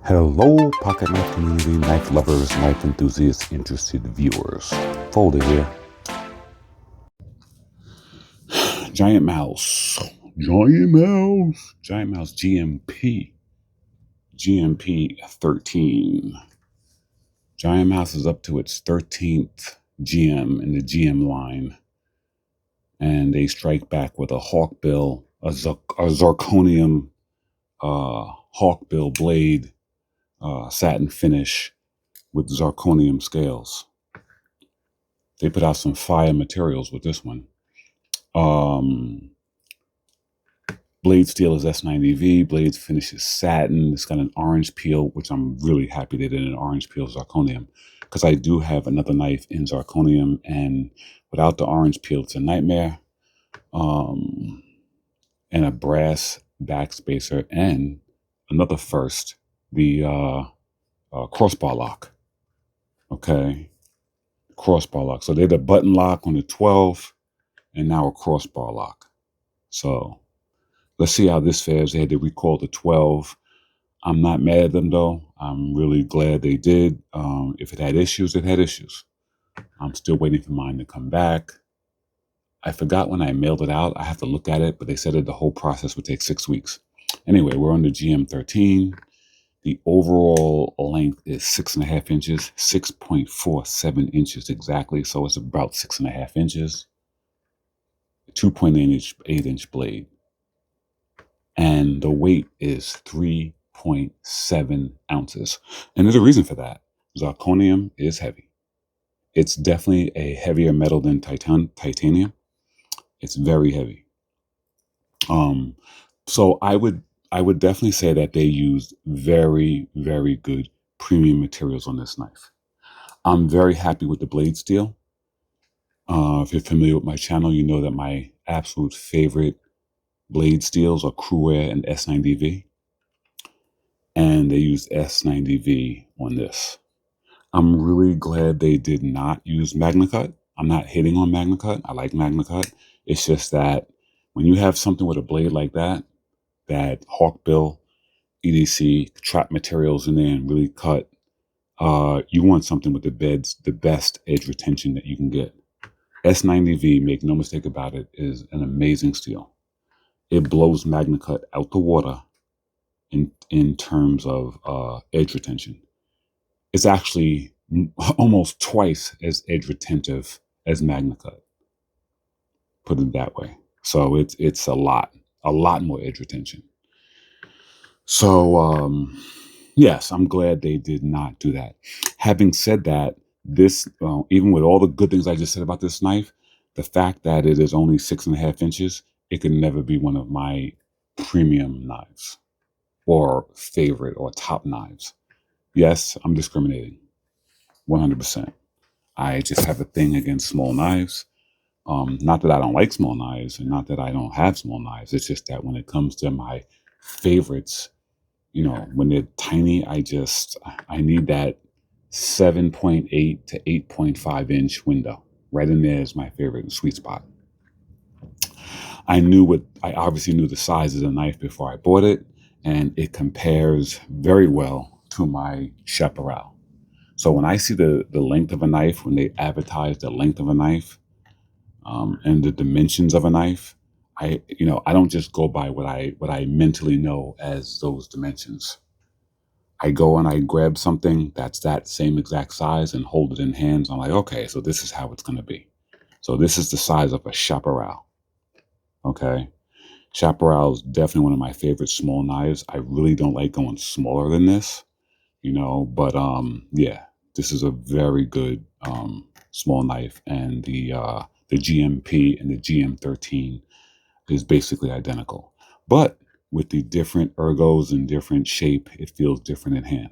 Hello, pocket knife community, knife lovers, knife enthusiasts, interested viewers. Folder here. GiantMouse GMP13. Giant Mouse is up to its 13th GM in the GM line, and they strike back with a hawkbill, a zirconium hawkbill blade, satin finish with zirconium scales. They put out some fire materials with this one. Blade steel is S90V. Blade finish is satin. It's got an orange peel, which I'm really happy they did an orange peel zirconium, because I do have another knife in zirconium, and without the orange peel, it's a nightmare. And a brass backspacer, and another first, the crossbar lock. Okay, crossbar lock. So they had a button lock on the 12, and now a crossbar lock. So let's see how this fares. They had to recall the 12. I'm not mad at them, though. I'm really glad they did. If it had issues, it had issues. I'm still waiting for mine to come back. I forgot when I mailed it out. I have to look at it, but they said that the whole process would take 6 weeks. Anyway, we're on the GM13. The overall length is 6.5 inches, 6.47 inches exactly. So it's about 6.5 inches. 2.8 inch blade. And the weight is 3.7 ounces. And there's a reason for that. Zirconium is heavy. It's definitely a heavier metal than titanium. It's very heavy. So I would definitely say that they used very, very good premium materials on this knife. I'm very happy with the blade steel. If you're familiar with my channel, you know that my absolute favorite blade steels are Cruair and S90V. And they used S90V on this. I'm really glad they did not use MagnaCut. I'm not hating on MagnaCut. I like MagnaCut. It's just that when you have something with a blade like that hawkbill, EDC, trap materials in there and really cut, you want something with the best edge retention that you can get. S90V, make no mistake about it, is an amazing steel. It blows MagnaCut out the water in terms of edge retention. It's actually almost twice as edge retentive as MagnaCut. Put it that way. So it's a lot more edge retention. So yes, I'm glad they did not do that. Having said that, this even with all the good things I just said about this knife, the fact that it is only 6.5 inches, it could never be one of my premium knives or favorite or top knives. Yes, I'm discriminating 100%. I just have a thing against small knives. Not that I don't like small knives, and not that I don't have small knives. It's just that when it comes to my favorites, you know, when they're tiny, I need that 7.8 to 8.5 inch window. Right in there is my favorite sweet spot. I obviously knew the size of the knife before I bought it, and it compares very well to my Chaparral. So when I see the length of a knife, when they advertise the length of a knife and the dimensions of a knife, I don't just go by what I mentally know as those dimensions. I go and I grab something that's that same exact size and hold it in hands. I'm like, okay, so this is how it's going to be. So this is the size of a Chaparral. Okay. Chaparral is definitely one of my favorite small knives. I really don't like going smaller than this, but yeah, this is a very good small knife, and the GMP and the GM13 is basically identical. But with the different ergos and different shape, it feels different in hand.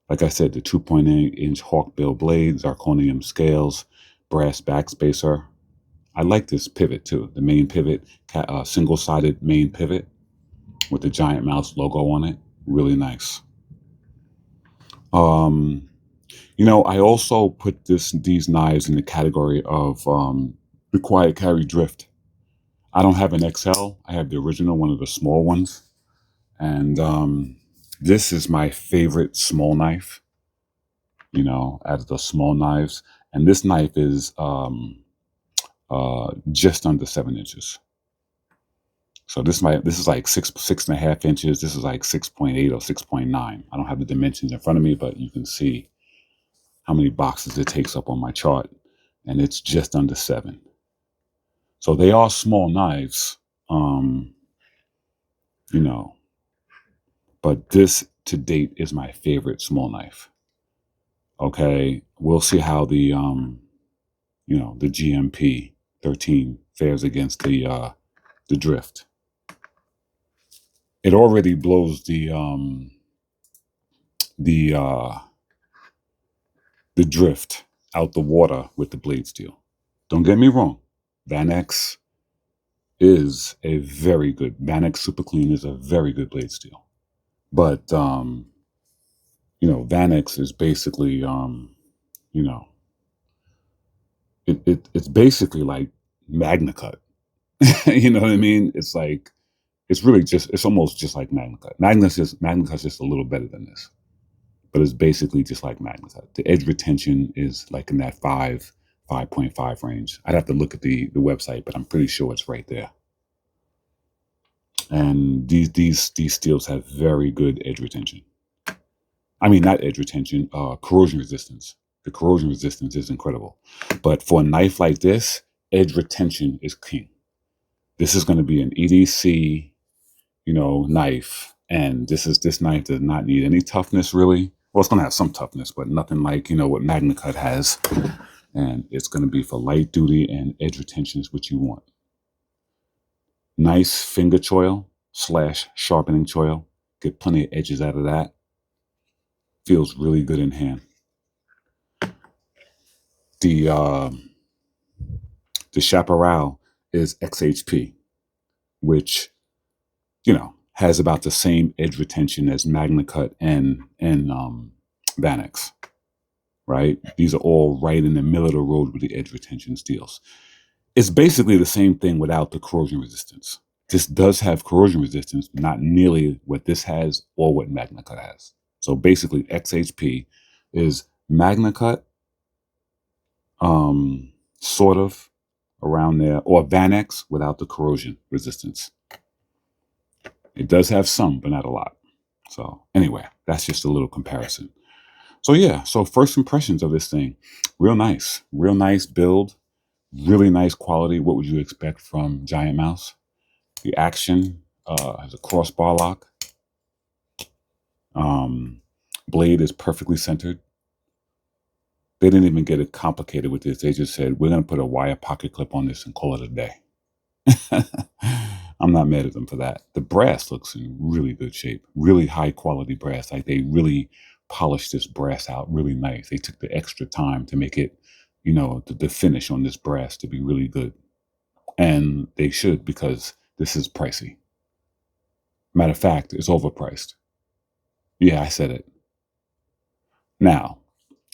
Like I said, the 2.8 inch hawkbill blade, zirconium scales, brass backspacer. I like this pivot too. The main pivot, single-sided main pivot with the Giant Mouse logo on it. Really nice. I also put these knives in the category of the quiet carry drift. I don't have an XL. I have the original, one of the small ones. And This is my favorite small knife, out of the small knives. And this knife is just under 7 inches. So this is like 6.5 inches. This is like 6.8 or 6.9. I don't have the dimensions in front of me, but you can see how many boxes it takes up on my chart, and it's just under 7. So they are small knives, you know, but this to date is my favorite small knife. Okay, we'll see how the the GMP13 fares against the drift. It already blows the uh, the drift out the water with the blade steel. Don't get me wrong, Vanex Vanex Super Clean is a very good blade steel. But Vanex is basically you know, it's basically like MagnaCut. You know what I mean? It's like it's almost just like MagnaCut. MagnaCut's just a little better than this. But it's basically just like MagnaCut. The edge retention is like in that 5.5 range. I'd have to look at the website, but I'm pretty sure it's right there. And these steels have very good edge retention. I mean, not edge retention, corrosion resistance. The corrosion resistance is incredible. But for a knife like this, edge retention is king. This is going to be an EDC, knife. And this knife does not need any toughness, really. Well, it's going to have some toughness, but nothing like, what MagnaCut has. And it's going to be for light duty, and edge retention is what you want. Nice finger choil / sharpening choil. Get plenty of edges out of that. Feels really good in hand. The chaparral is XHP, which, has about the same edge retention as MagnaCut and Vanex, right? These are all right in the middle of the road with the edge retention steels. It's basically the same thing without the corrosion resistance. This does have corrosion resistance, not nearly what this has or what MagnaCut has. So basically, XHP is MagnaCut, sort of around there, or Vanex without the corrosion resistance. It does have some, but not a lot. So anyway, that's just a little comparison. So yeah, so first impressions of this thing, real nice build, really nice quality. What would you expect from GiantMouse? The action has a crossbar lock. Blade is perfectly centered. They didn't even get it complicated with this. They just said, we're going to put a wire pocket clip on this and call it a day. I'm not mad at them for that. The brass looks in really good shape, really high quality brass. Like they really polished this brass out really nice. They took the extra time to make it, the finish on this brass to be really good. And they should, because this is pricey. Matter of fact, it's overpriced. Yeah, I said it. Now,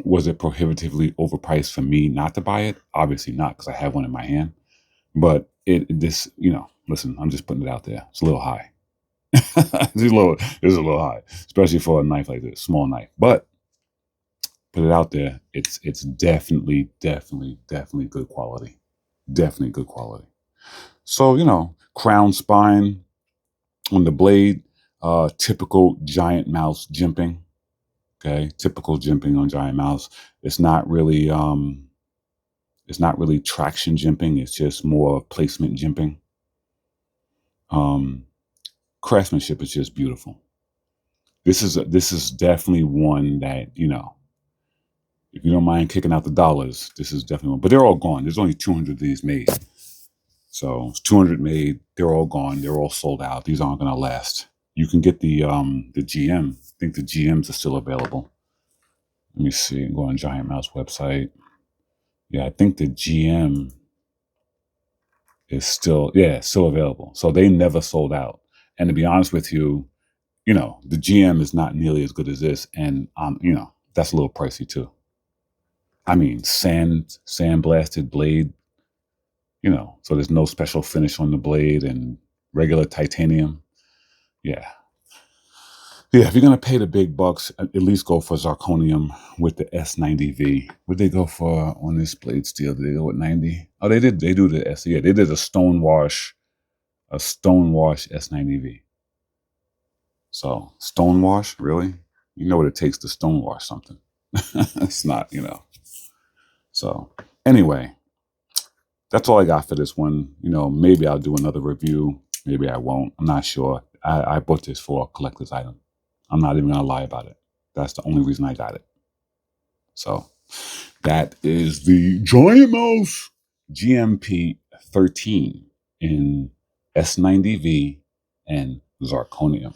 was it prohibitively overpriced for me not to buy it? Obviously not, because I have one in my hand. But listen, I'm just putting it out there. It's a little high. It's a little high, especially for a knife like this, small knife. But put it out there. It's definitely good quality. Definitely good quality. So, crown spine on the blade, typical GiantMouse jimping. Okay, typical jimping on GiantMouse. It's not really traction jimping. It's just more placement jimping. Craftsmanship is just beautiful. This is definitely one that, if you don't mind kicking out the dollars, this is definitely one. But they're all gone. There's only 200 of these made. So it's 200 made. They're all gone. They're all sold out. These aren't going to last. You can get the GM. I think the GMs are still available. Let me see. Go on GiantMouse website. Yeah, I think the GM is still available. So they never sold out. And to be honest with you, the GM is not nearly as good as this. And, that's a little pricey too. I mean, sand blasted blade, so there's no special finish on the blade and regular titanium. Yeah. Yeah, if you're gonna pay the big bucks, at least go for zirconium with the S90V. What they go for on this blade steel? Did they go with 90? Oh, they did. They do the S. Yeah, they did a stonewash S90V. So stonewash, really? You know what it takes to stonewash something. It's not, So anyway, that's all I got for this one. Maybe I'll do another review. Maybe I won't. I'm not sure. I bought this for a collector's item. I'm not even gonna lie about it. That's the only reason I got it. So that is the GiantMouse GMP13 in S90V and zirconium.